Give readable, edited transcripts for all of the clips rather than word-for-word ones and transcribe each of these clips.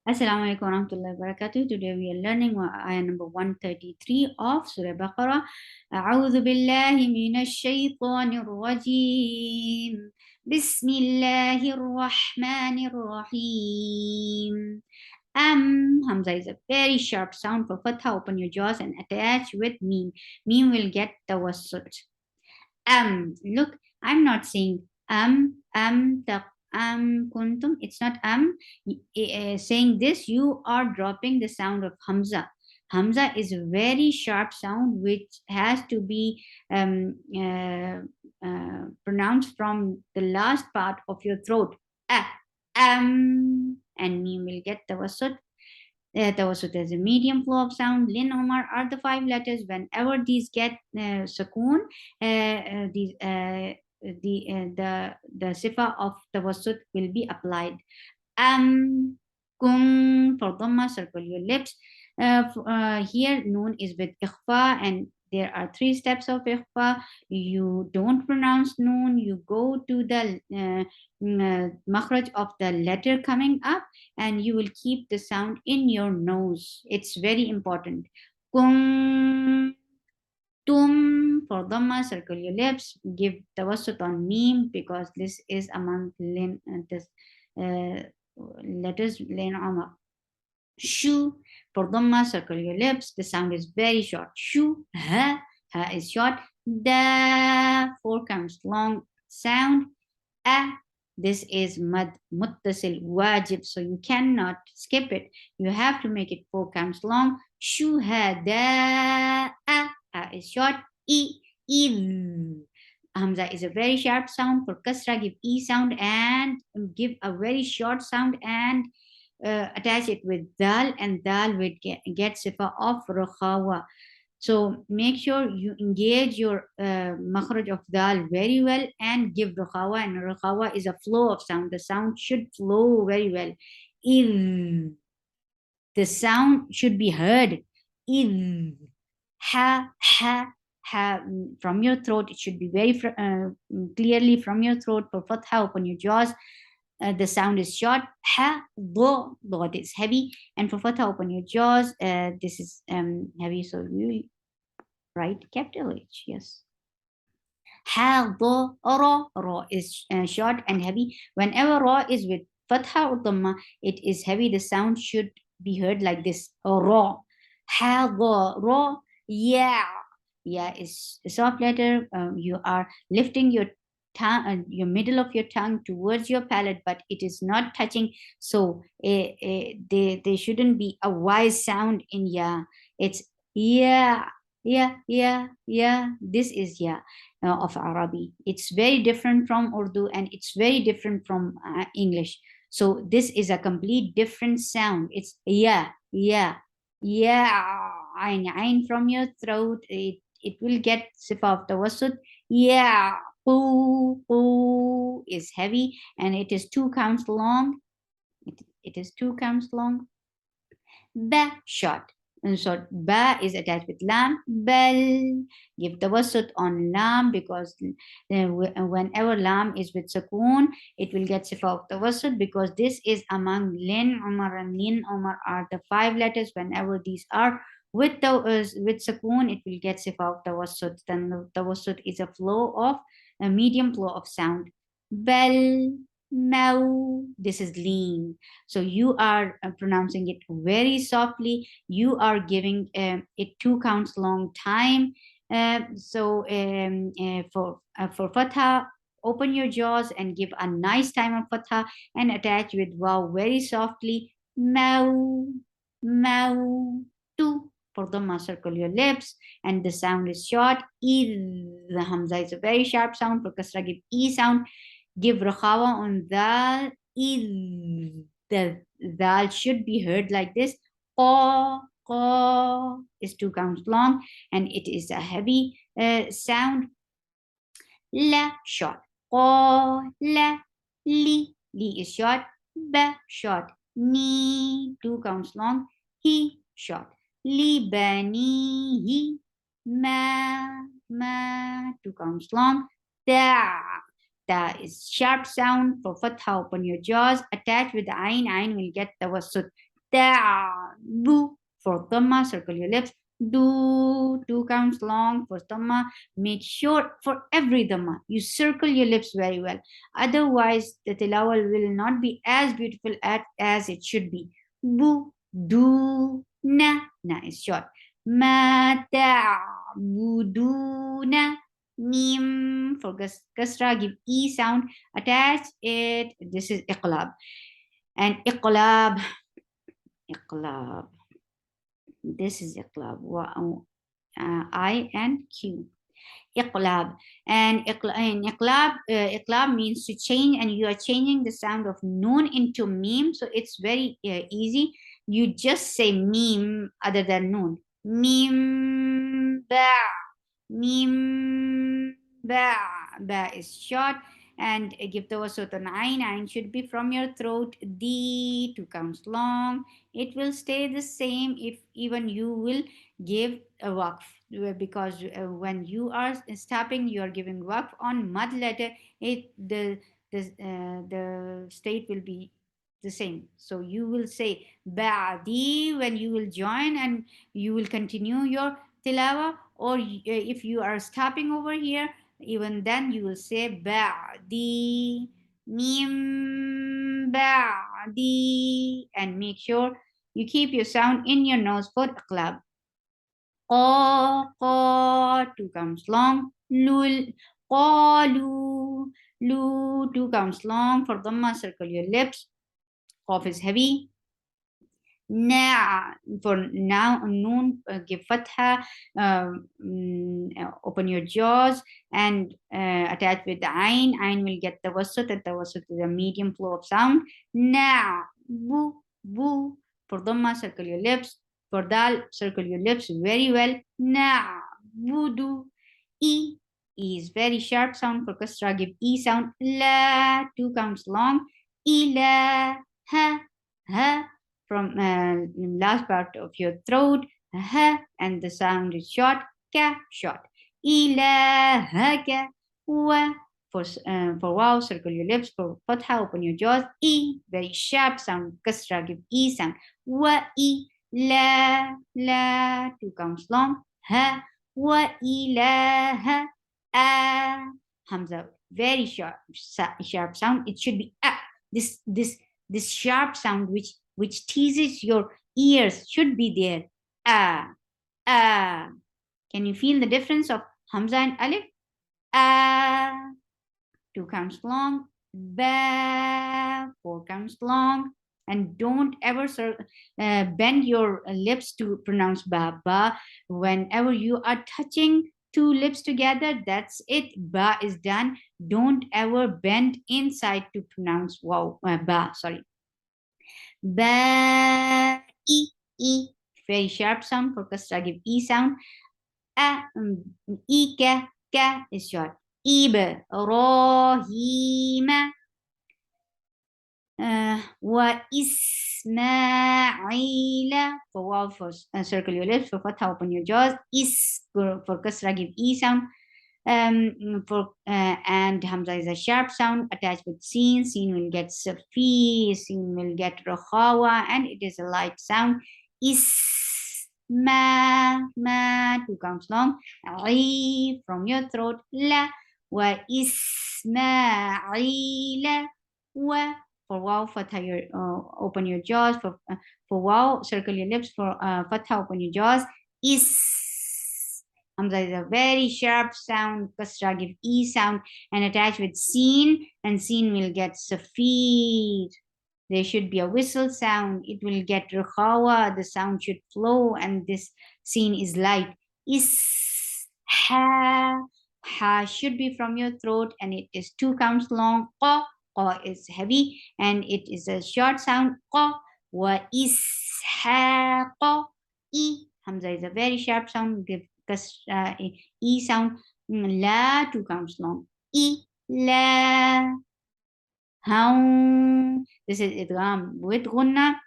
Assalamu alaikum warahmatullahi wabarakatuh. Today we are learning ayah number 133 of Surah Baqarah. أعوذ بالله من الشيطان الرجيم. بسم الله الرحمن الرحيم. Hamza is a very sharp sound. For fatha, open your jaws and attach with meme. Meme will get tawassut. Look, I'm not saying kuntum. It's not saying this. You are dropping the sound of Hamza. Hamza is a very sharp sound which has to be pronounced from the last part of your throat. And you will get tawassut. Tawassut is a medium flow of sound. Lin Omar are the 5 letters. Whenever these get sukoon, the sifa of tawassut will be applied. Kum for dhamma, circle your lips. Here noon is with ikhfa, and there are 3 steps of ikhfa. You don't pronounce noon. You go to the makhraj of the letter coming up, and you will keep the sound in your nose. It's very important. Kum, tum for dhamma, circle your lips. Give tawassut on meme because this is among letters lin amar. Shu for dhamma, circle your lips. The sound is very short. Shu, ha is short. Da 4 counts long sound. This is mad muttasil wajib, so you cannot skip it. You have to make it 4 counts long. Shuhada is short. Hamza is a very sharp sound. For kasra, give e sound and give a very short sound and attach it with dal, and dal will get sifa of rakhawa. So make sure you engage your makhraj of dal very well and give rakhawa. And rakhawa is a flow of sound. The sound should flow very well. If the sound should be heard. If ha from your throat, it should be very clearly from your throat. For fatha, open your jaws. The sound is short. Ha, do is heavy. And for fatha, open your jaws. This is heavy, so you write capital H. Yes. Ha, do, ro is short and heavy. Whenever ro is with fatha or dhamma, it is heavy. The sound should be heard like this. Ro. Ha, do, ro. Yeah. Yeah is a soft letter. You are lifting your tongue, your middle of your tongue towards your palate, but it is not touching. So they shouldn't be a wise sound in ya. It's yeah. This is of Arabi. It's very different from Urdu, and it's very different from English. So this is a complete different sound. It's Ain from your throat. It will get sifa of tawassut. Poo is heavy, and it is 2 counts long. It is 2 counts long. Ba short. And so ba is attached with lam. Bal. Give tawassut on lam because whenever lam is with sukoon, it will get sifa of tawassut because this is among lin umar, and lin umar are the 5 letters. Whenever these are with sukoon, it will get sifa of tawassut. Then the tawassut is a flow of a medium flow of sound. Bal, mau. This is lean. So you are pronouncing it very softly. You are giving it 2 counts long time. For fatha, open your jaws and give a nice time of fatha and attach with waw very softly. Mau, tu. For dhamma, circle your lips, and the sound is short. The hamza is a very sharp sound. For kasra, give e sound. Give rakhawa on dal. The dal should be heard like this. Qa is 2 counts long, and it is a heavy sound. La short. Qa la. Li is short. Ba short. Ni 2 counts long. He short. Li banihi. Ma 2 counts long. Da is sharp sound. For fatha, open your jaws. Attach with the ain. Ain will get tawassut. ta'bu. For dhamma, circle your lips. Do, 2 counts long for dhamma. Make sure for every dhamma you circle your lips very well. Otherwise, the tilawah will not be as beautiful as it should be. Bu, do, na is short. Ma ta'buduna. Mim for kasra, give e sound, attach it. This is iqlab. And iqlab, this is iqlab. I and Q. Iqlab. And iqlab means to change, and you are changing the sound of noon into meme. So it's very easy. You just say meme other than noon. Meme ba. Mim ba. Ba is short. And give the wasut an ain. Ain should be from your throat. D, 2 counts long. It will stay the same if even you will give a waqf, because when you are stopping, you are giving waqf on mud letter. The state will be the same. So you will say ba'di when you will join, and you will continue your tilawa. Or if you are stopping over here, even then you will say ba'di, mim ba'di, and make sure you keep your sound in your nose for iqlab. Qa, 2 counts long. Lul, qalu, lu, 2 counts long. For dhamma, circle your lips. Qaf is heavy. Na, for now, noon, give fatha, open your jaws, and attach with the ain. Ain will get the wasut, and the wasut is a medium flow of sound. Na, bu. For dhamma, circle your lips. For dal, circle your lips very well. Na, budu. E is very sharp sound. For kasra, give E sound. La, 2 counts long. Ila, ha. From last part of your throat, and the sound is short, short. Ilahaka, wa. For wow, circle your lips. For fatha, open your jaws. E, very sharp sound. Kasra, give E sound. Wa, e, la, 2 counts long. Ha, wa, ilaha, a. Hamza, very sharp sound. It should be a. This sharp sound which teases your ears should be there. Can you feel the difference of Hamza and Alif? 2 counts long. Ba, 4 counts long. And don't ever bend your lips to pronounce ba. Whenever you are touching 2 lips together, that's it. Ba is done. Don't ever bend inside to pronounce wow, ba. Sorry. Ba, e, very sharp sound. For kasra, give e sound. Ka is short. Ibrahima, wa Ismaila. For wow, for circle your lips. For fatha, open your jaws. For kasra, give e sound. And Hamza is a sharp sound attached with Seen. Seen will get Safi, Seen will get Rakhawa, and it is a light sound. Ma, 2 counts long. I from your throat. La, wa Ismaila, wa. For wow, fatha, open your jaws. For wow, circle your lips. For fatha, open your jaws. Hamza is a very sharp sound. Kasra, give E sound, and attach with Seen, and Seen will get Safir. There should be a whistle sound. It will get Rukhawa. The sound should flow, and this Seen is light. Ha should be from your throat, and it is 2 counts long. Qa is heavy, and it is a short sound. Qa wa ishaqa. E, Hamza is a very sharp sound. Give E sound. La, 2 counts long. E, la. How. This is idgham with gunna.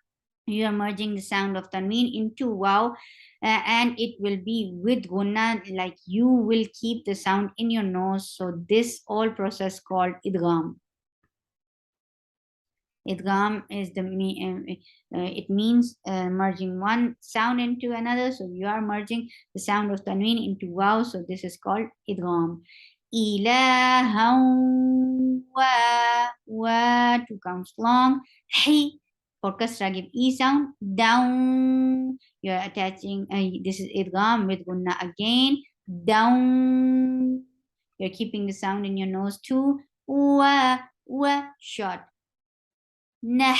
You are merging the sound of tanween into wow, and it will be with gunna, like you will keep the sound in your nose. So this all process called idgham. Idgham is it means merging one sound into another. So you are merging the sound of tanween into waw. So this is called idgham. Ilaha wa 2 counts long. Hey, for kasra give e sound. Down. You are attaching. This is idgham with gunna again. Down. You're keeping the sound in your nose too. Wa short. Nah.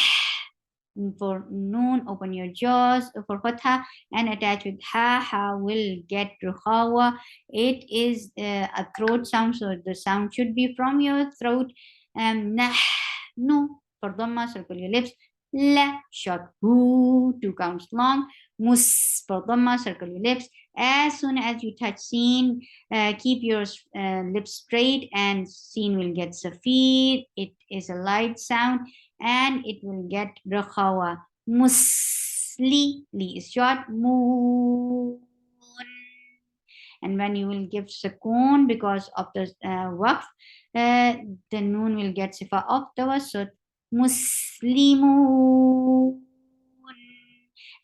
For noon, open your jaws. For fatha and attach with ha will get ruhawa. It is a throat sound, so the sound should be from your throat. Nah, no. For dhamma, circle your lips. La, short. Who, 2 counts long. Mus, for dhamma, circle your lips. As soon as you touch seen, keep your lips straight and seen will get safir. It is a light sound and it will get rakhawa. Musli, li is short. Moon. And when you will give sukoon because of the waqf, the noon will get sifa of tawassut. Muslimun.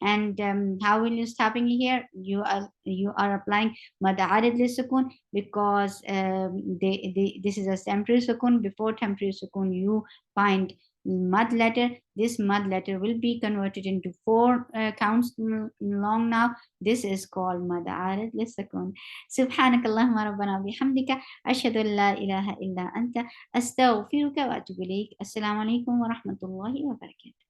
And how will you stopping here? You are applying mad arid lisukun because this is a temporary sukun. Before temporary sukun, you find mud letter. This mud letter will be converted into 4 counts long now. This is called mad arid lisukun. Subhanakallahumma rabbana bihamdika ashhadu an la ilaha illa anta astaghfiruka wa atubu ilayk. Assalamu alaikum wa rahmatullahi wa barakatuh.